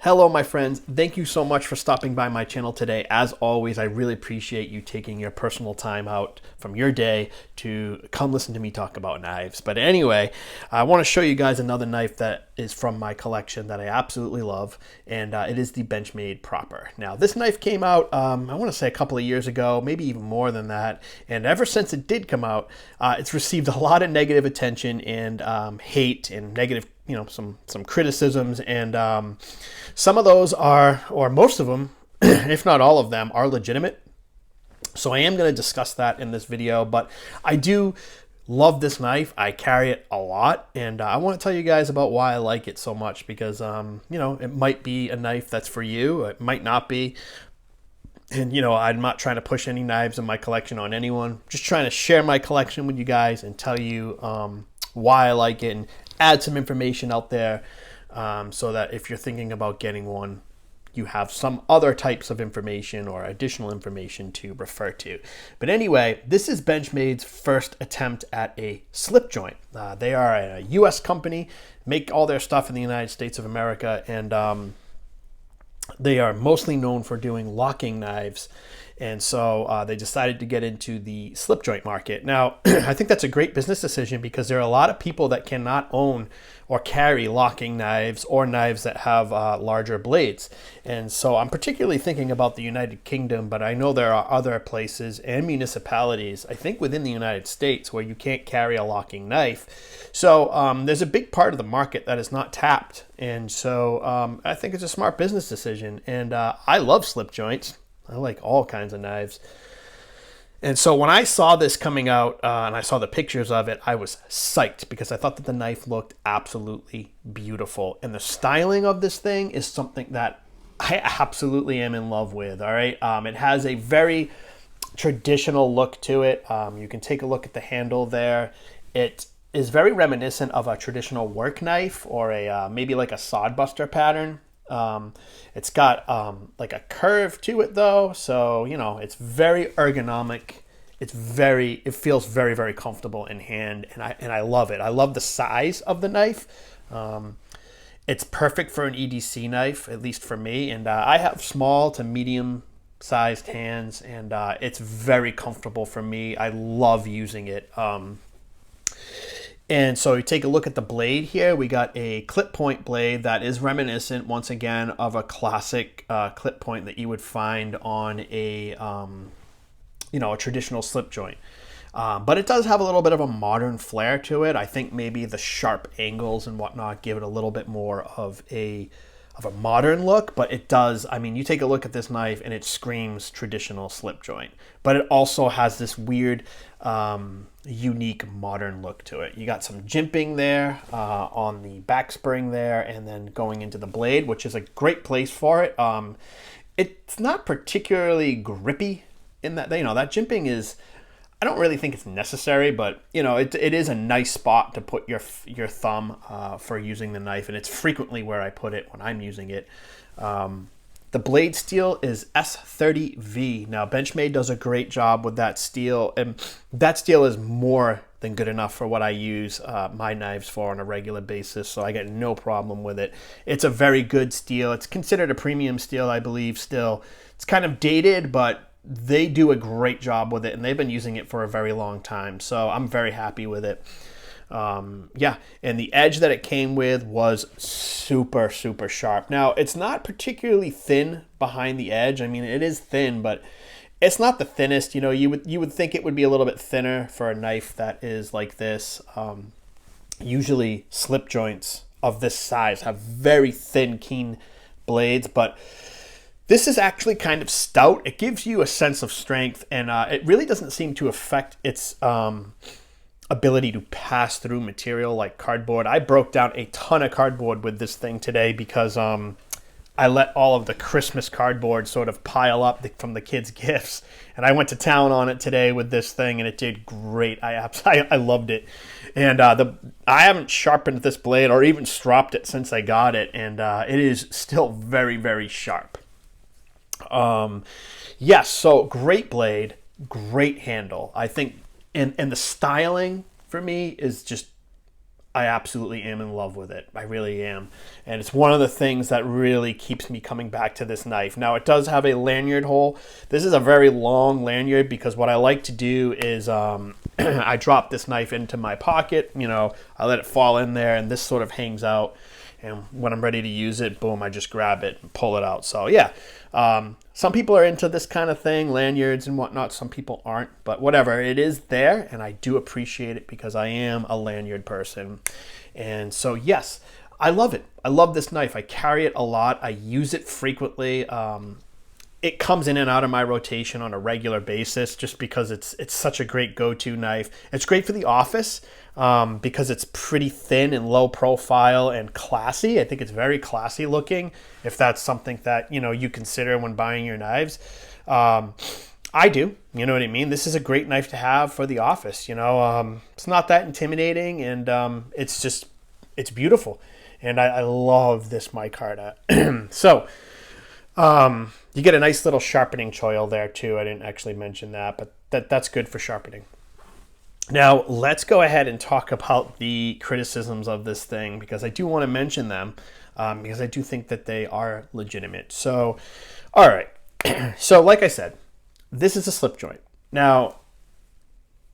Hello, my friends. Thank you so much for stopping by my channel today. As always, I really appreciate you taking your personal time out from your day to come listen to me talk about knives. But anyway, I want to show you guys another knife that is from my collection that I absolutely love, and it is the Benchmade Proper. Now, this knife came out, I want to say a couple of years ago, maybe even more than that, and ever since it did come out, it's received a lot of negative attention and hate and negative, some criticisms, and some of those are, or most of them, if not all of them, are legitimate. So I am going to discuss that in this video, but I do love this knife. I carry it a lot, and I want to tell you guys about why I like it so much, because it might be a knife that's for you, it might not be. And I'm not trying to push any knives in my collection on anyone, just trying to share my collection with you guys and tell you why I like it and add some information out there, so that if you're thinking about getting one, you have some other types of information or additional information to refer to. But anyway, this is Benchmade's first attempt at a slip joint. They are a US company, make all their stuff in the United States of America, and they are mostly known for doing locking knives. And so they decided to get into the slip joint market. Now, I think that's a great business decision, because there are a lot of people that cannot own or carry locking knives or knives that have larger blades. And so I'm particularly thinking about the United Kingdom, but I know there are other places and municipalities, I think within the United States, where you can't carry a locking knife. So there's a big part of the market that is not tapped. And so I think it's a smart business decision. And I love slip joints. I like all kinds of knives. And so when I saw this coming out and I saw the pictures of it, I was psyched, because I thought that the knife looked absolutely beautiful. And the styling of this thing is something that I absolutely am in love with, all right? It has a very traditional look to it. You can take a look at the handle there. It is very reminiscent of a traditional work knife, or a maybe like a sodbuster pattern. It's got like a curve to it though, so it's very ergonomic. It feels very, very comfortable in hand, and I love it. I love the size of the knife. It's perfect for an EDC knife, at least for me, and I have small to medium sized hands, and it's very comfortable for me. I love using it. And so you take a look at the blade here. We got a clip point blade that is reminiscent, once again, of a classic clip point that you would find on a traditional slip joint. But it does have a little bit of a modern flair to it. I think maybe the sharp angles and whatnot give it a little bit more of a modern look, but it does. I mean, you take a look at this knife and it screams traditional slip joint, but it also has this weird, unique modern look to it. You got some jimping there on the back spring there, and then going into the blade, which is a great place for it. It's not particularly grippy in that, that jimping is, I don't really think it's necessary, but it is a nice spot to put your thumb for using the knife, and it's frequently where I put it when I'm using it. The blade steel is S30V. Now, Benchmade does a great job with that steel, and that steel is more than good enough for what I use my knives for on a regular basis, so I get no problem with it. It's a very good steel. It's considered a premium steel, I believe, still. It's kind of dated, but they do a great job with it, and they've been using it for a very long time, so I'm very happy with it. Yeah, and the edge that it came with was super, super sharp. Now, it's not particularly thin behind the edge. I mean, it is thin, but it's not the thinnest. You would think it would be a little bit thinner for a knife that is like this. Usually slip joints of this size have very thin, keen blades, but this is actually kind of stout. It gives you a sense of strength, and it really doesn't seem to affect its ability to pass through material like cardboard. I broke down a ton of cardboard with this thing today, because I let all of the Christmas cardboard sort of pile up from the kids' gifts, and I went to town on it today with this thing, and it did great. I loved it, and I haven't sharpened this blade or even stropped it since I got it, and it is still very, very sharp. Yes, so great blade, great handle. I think, and the styling for me is just I absolutely am in love with it. I really am. And it's one of the things that really keeps me coming back to this knife. Now, it does have a lanyard hole. This is a very long lanyard because what I like to do is I drop this knife into my pocket. I let it fall in there, and this sort of hangs out. And when I'm ready to use it, boom, I just grab it and pull it out. So, yeah. Some people are into this kind of thing, lanyards and whatnot. Some people aren't, but whatever. It is there, and I do appreciate it because I am a lanyard person. And so, yes, I love it. I love this knife. I carry it a lot. I use it frequently. It comes in and out of my rotation on a regular basis just because it's such a great go-to knife. It's great for the office because it's pretty thin and low profile and classy. I think it's very classy looking, if that's something that you consider when buying your knives. I do, you know what I mean? This is a great knife to have for the office. It's not that intimidating, and it's beautiful. And I love this micarta. So you get a nice little sharpening choil there too. I didn't actually mention that, but that's good for sharpening. Now, let's go ahead and talk about the criticisms of this thing, because I do want to mention them, because I do think that they are legitimate. So, all right. So, like I said, this is a slip joint. Now,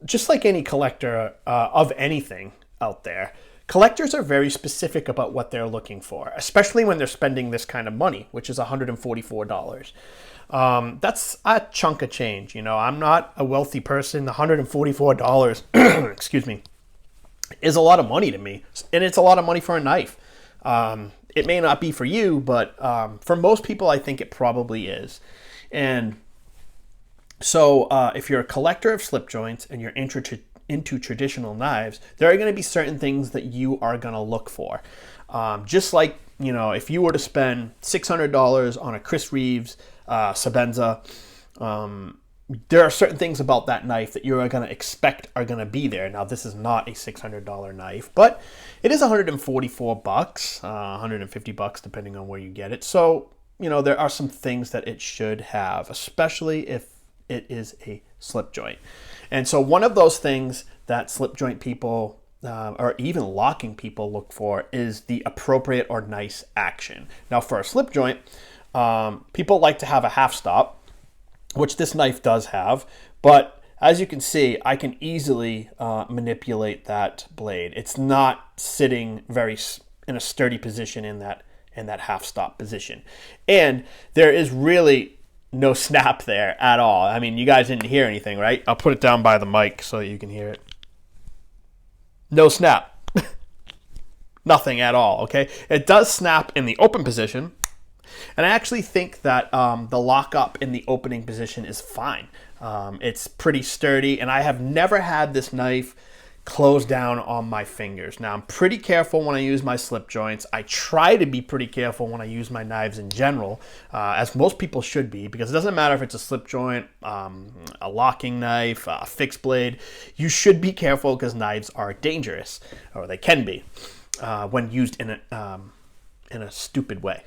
just like any collector of anything out there, collectors are very specific about what they're looking for, especially when they're spending this kind of money, which is $144. That's a chunk of change. I'm not a wealthy person. $144, excuse me, is a lot of money to me. And it's a lot of money for a knife. It may not be for you, but for most people, I think it probably is. And so if you're a collector of slip joints and you're into traditional knives, there are going to be certain things that you are going to look for. Just like, if you were to spend $600 on a Chris Reeves Sabenza, there are certain things about that knife that you're going to expect are going to be there. Now, this is not a $600 knife, but it is $144, $150 depending on where you get it. So, there are some things that it should have, especially if it is a slip joint. And so one of those things that slip joint people or even locking people look for is the appropriate or nice action. Now, for a slip joint, people like to have a half stop, which this knife does have, but as you can see, I can easily manipulate that blade. It's not sitting in a sturdy position in that half stop position. And there is really no snap there at all. I mean, you guys didn't hear anything, right? I'll put it down by the mic so that you can hear it. No snap. Nothing at all, okay? It does snap in the open position, and I actually think that the lockup in the opening position is fine. It's pretty sturdy, and I have never had this knife close down on my fingers. Now, I'm pretty careful when I use my slip joints. I try to be pretty careful when I use my knives in general, as most people should be, because it doesn't matter if it's a slip joint, a locking knife, a fixed blade. You should be careful because knives are dangerous, or they can be, when used in a stupid way.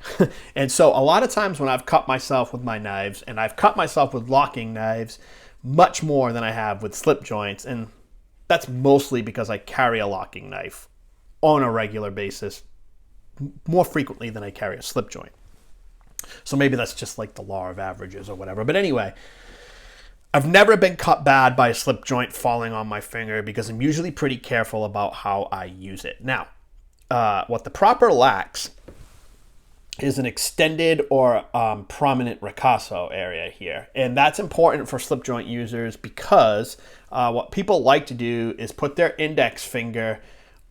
And so a lot of times when I've cut myself with my knives, and I've cut myself with locking knives much more than I have with slip joints, and that's mostly because I carry a locking knife on a regular basis more frequently than I carry a slip joint. So maybe that's just like the law of averages or whatever. But anyway, I've never been cut bad by a slip joint falling on my finger because I'm usually pretty careful about how I use it. Now, what the Proper lacks is an extended or prominent ricasso area here. And that's important for slip joint users because what people like to do is put their index finger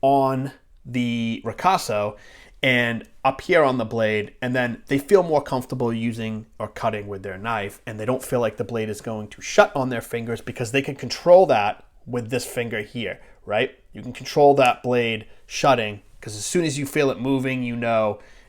on the ricasso and up here on the blade, and then they feel more comfortable using or cutting with their knife, and they don't feel like the blade is going to shut on their fingers because they can control that with this finger here, right? You can control that blade shutting because as soon as you feel it moving,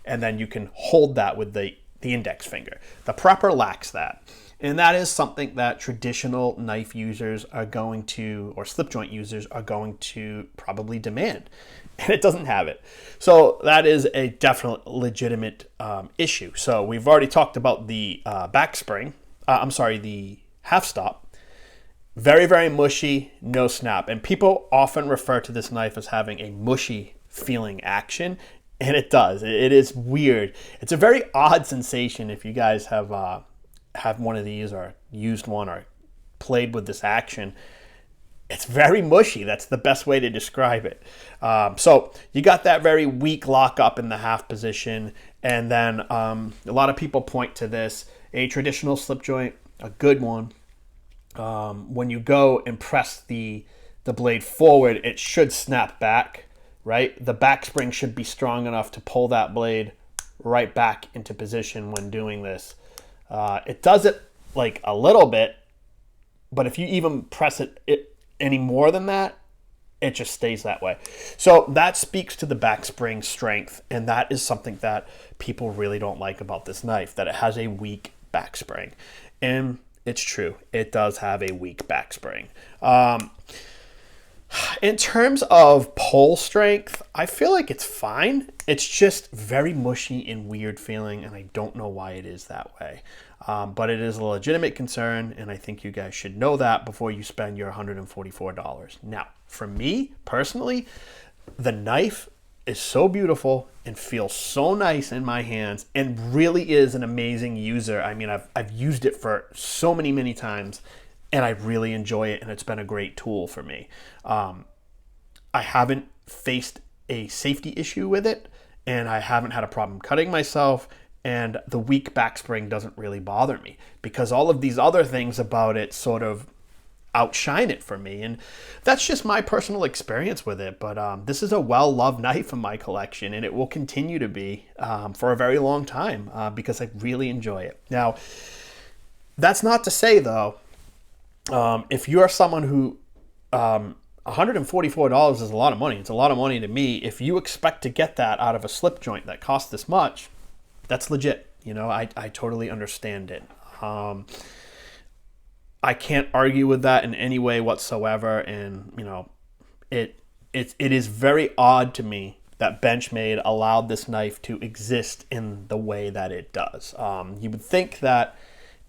and then you can hold that with the index finger. The Proper lacks that. And that is something that traditional knife users are going to, or slip joint users are going to probably demand. And it doesn't have it. So that is a definite legitimate issue. So we've already talked about the back spring, the half stop. Very, very mushy, no snap. And people often refer to this knife as having a mushy feeling action, and it does. It is weird. It's a very odd sensation if you guys have one of these or used one or played with this action. It's very mushy. That's the best way to describe it. So you got that very weak lock up in the half position, and then a lot of people point to this, a traditional slip joint, a good one. When you go and press the blade forward, it should snap back, right? The back spring should be strong enough to pull that blade right back into position when doing this. It does it like a little bit, but if you even press it any more than that, it just stays that way. So that speaks to the back spring strength, and that is something that people really don't like about this knife, that it has a weak back spring. And it's true, it does have a weak back spring. In terms of pull strength, I feel like it's fine. It's just very mushy and weird feeling, and I don't know why it is that way. But it is a legitimate concern, and I think you guys should know that before you spend your $144. Now, for me, personally, the knife is so beautiful and feels so nice in my hands and really is an amazing user. I mean, I've used it for so many times, and I really enjoy it, and it's been a great tool for me. I haven't faced a safety issue with it, and I haven't had a problem cutting myself, and the weak back spring doesn't really bother me because all of these other things about it sort of outshine it for me, and that's just my personal experience with it. But this is a well-loved knife in my collection, and it will continue to be for a very long time because I really enjoy it. Now, that's not to say, though, if you're someone who $144 is a lot of money. It's a lot of money to me. If you expect to get that out of a slip joint that costs this much, that's legit. You know, I totally understand it. I can't argue with that in any way whatsoever. And, you know, it is very odd to me that Benchmade allowed this knife to exist in the way that it does. You would think that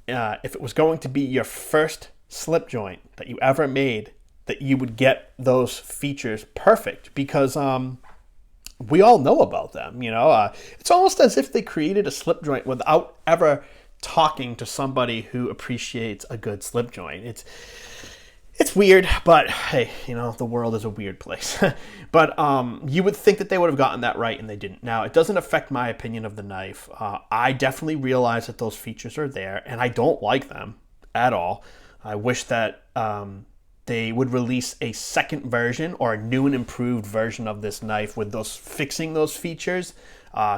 if it was going to be your first slip joint that you ever made, that you would get those features perfect because we all know about them. You know, it's almost as if they created a slip joint without ever talking to somebody who appreciates a good slip joint. It's weird, but hey, you know, the world is a weird place. But you would think that they would have gotten that right, and they didn't. Now, it doesn't affect my opinion of the knife. I definitely realize that those features are there, and I don't like them at all. I wish that they would release a second version or a new and improved version of this knife with fixing those features.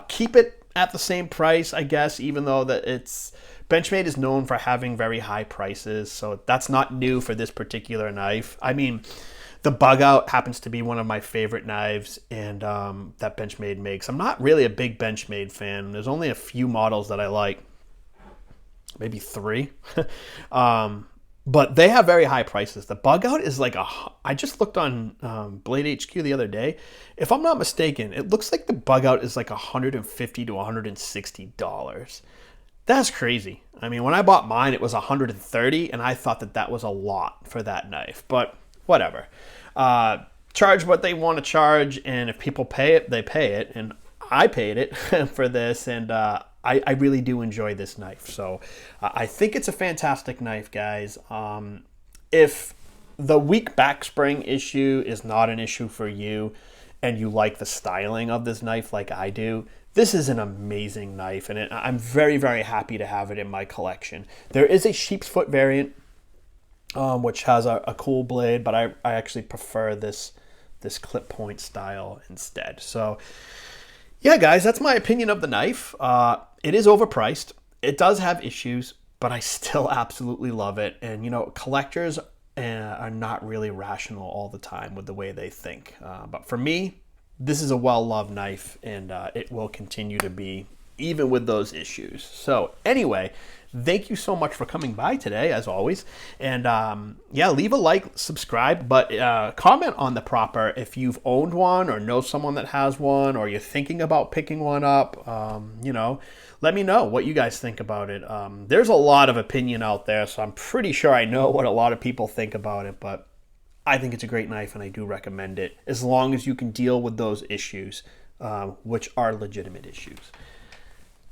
Keep it at the same price, I guess, even though that Benchmade is known for having very high prices, so that's not new for this particular knife. I mean, the bug out happens to be one of my favorite knives, and that Benchmade makes. I'm not really a big Benchmade fan. There's only a few models that I like, maybe 3. But they have very high prices. The bug out is like I just looked on Blade HQ the other day. If I'm not mistaken, it looks like the bug out is like $150 to $160. That's crazy. I mean, when I bought mine, it was $130, and I thought that was a lot for that knife. But whatever. Charge what they want to charge, and if people pay it, they pay it. And I paid it for this, and I really do enjoy this knife. So I think it's a fantastic knife, guys. If the weak back spring issue is not an issue for you and you like the styling of this knife like I do, this is an amazing knife, and I'm very, very happy to have it in my collection. There is a sheep's foot variant, which has a cool blade, but I actually prefer this clip point style instead. So yeah, guys, that's my opinion of the knife. It is overpriced. It does have issues, but I still absolutely love it. And, you know, collectors are not really rational all the time with the way they think. But for me, this is a well-loved knife, and it will continue to be even with those issues. So anyway, thank you so much for coming by today, as always. And yeah, leave a like, subscribe, but comment on the Proper if you've owned one or know someone that has one, or you're thinking about picking one up. You know, let me know what you guys think about it. There's a lot of opinion out there, so I'm pretty sure I know what a lot of people think about it, but I think it's a great knife and I do recommend it, as long as you can deal with those issues, which are legitimate issues.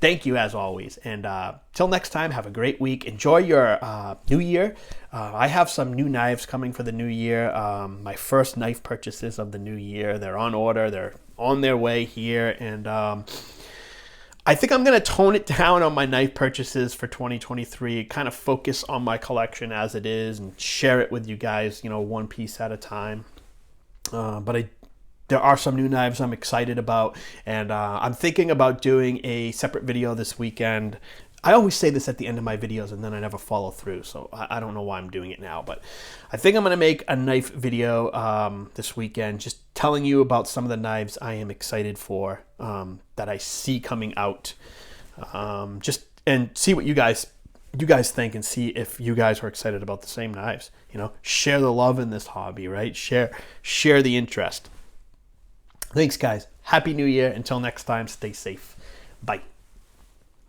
Thank you, as always. And till next time, have a great week. Enjoy your new year. I have some new knives coming for the new year. My first knife purchases of the new year. They're on order. They're on their way here. And I think I'm going to tone it down on my knife purchases for 2023, kind of focus on my collection as it is and share it with you guys, you know, one piece at a time. But there are some new knives I'm excited about, and I'm thinking about doing a separate video this weekend. I always say this at the end of my videos and then I never follow through, so I don't know why I'm doing it now, but I think I'm going to make a knife video this weekend, just telling you about some of the knives I am excited for, that I see coming out, just and see what you guys think, and see if you guys are excited about the same knives. You know, share the love in this hobby, right? Share the interest. Thanks, guys. Happy New Year. Until next time, stay safe. Bye.